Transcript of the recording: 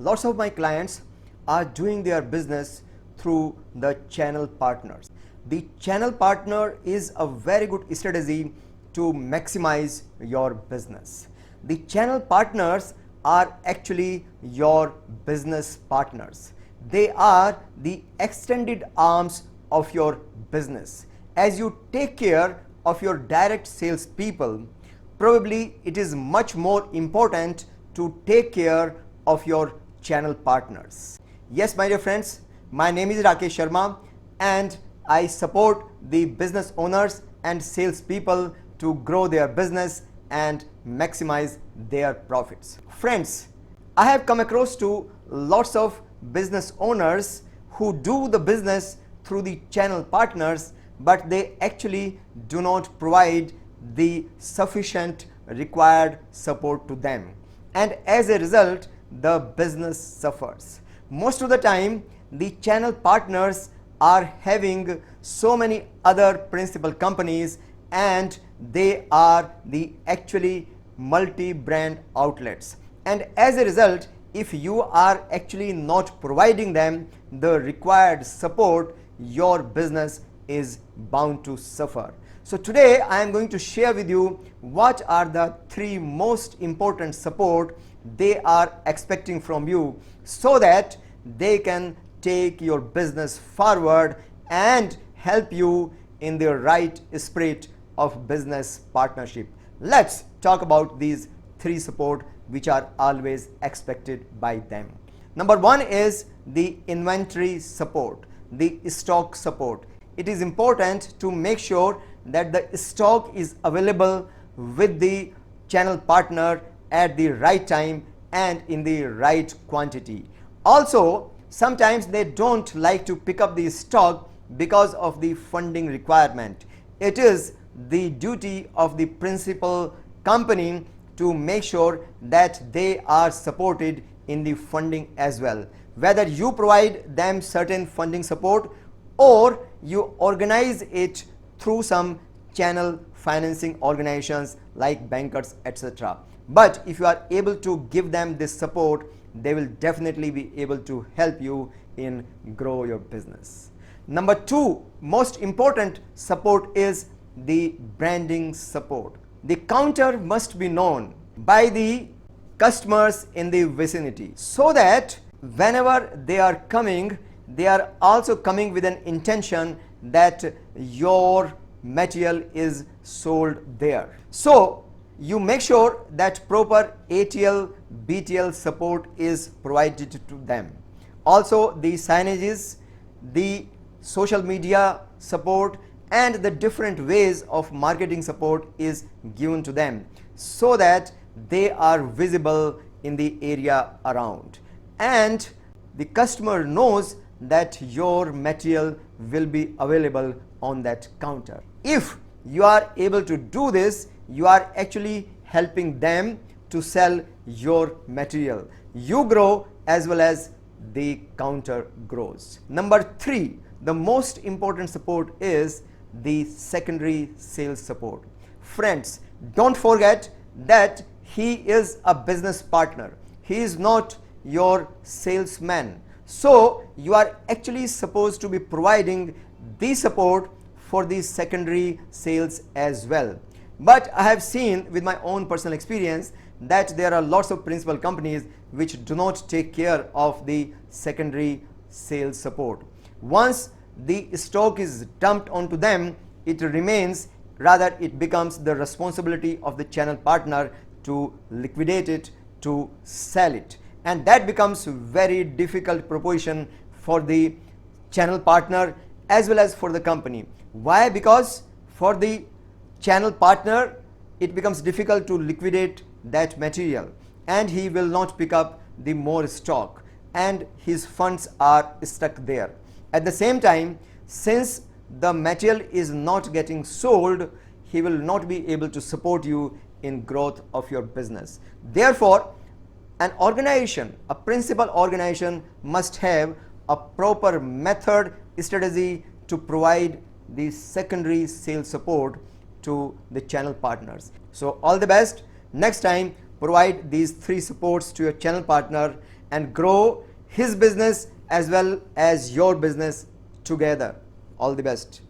lots of my clients are doing their business through the channel partners. The channel partner is a very good strategy to maximize your business. The channel partners are actually your business partners. They are the extended arms of your business. As you take care of your direct sales people, probably it is much more important to take care of your channel partners. Yes, my dear friends, my name is Rakesh Sharma and I support the business owners and sales people to grow their business and maximize their profits. Friends, I have come across to lots of business owners who do the business through the channel partners, but they actually do not provide the sufficient required support to them, and as a result the business suffers. Most of the time the channel partners are having so many other principal companies and they are the actually multi-brand outlets, and as a result if you are actually not providing them the required support, your business is bound to suffer. So today I am going to share with you what are the 3 most important support they are expecting from you so that they can take your business forward and help you in the right spirit of business partnership. Let's talk about these 3 support which are always expected by them. Number 1 is the inventory support, the stock support. It is important to make sure that the stock is available with the channel partner at the right time and in the right quantity. Also, sometimes they don't like to pick up the stock because of the funding requirement. It is the duty of the principal company to make sure that they are supported in the funding as well. Whether you provide them certain funding support or you organize it through some channel financing organizations like bankers, etc. But if you are able to give them this support, they will definitely be able to help you in grow your business. Number 2 most important support is the branding support. The counter must be known by the customers in the vicinity so that whenever they are coming, they are also coming with an intention that your material is sold there. So you make sure that proper ATL, BTL support is provided to them. Also the signages, the social media support and the different ways of marketing support is given to them so that they are visible in the area around and the customer knows that your material will be available on that counter. If you are able to do this, you are actually helping them to sell your material. You grow as well as the counter grows. Number 3, the most important support is the secondary sales support. Friends, don't forget that he is a business partner. He is not your salesman. So you are actually supposed to be providing the support for the secondary sales as well. But I have seen with my own personal experience that there are lots of principal companies which do not take care of the secondary sales support. Once the stock is dumped onto them, it remains, rather it becomes the responsibility of the channel partner to liquidate it, to sell it, and that becomes very difficult proposition for the channel partner as well as for the company. Why? Because for the channel partner it becomes difficult to liquidate that material and he will not pick up the more stock and his funds are stuck there. At the same time, since the material is not getting sold, he will not be able to support you in growth of your business. Therefore, an organization, a principal organization must have a proper method, strategy to provide the secondary sales support to the channel partners. So all the best. Next time, provide these 3 supports to your channel partner and grow his business as well as your business together. All the best.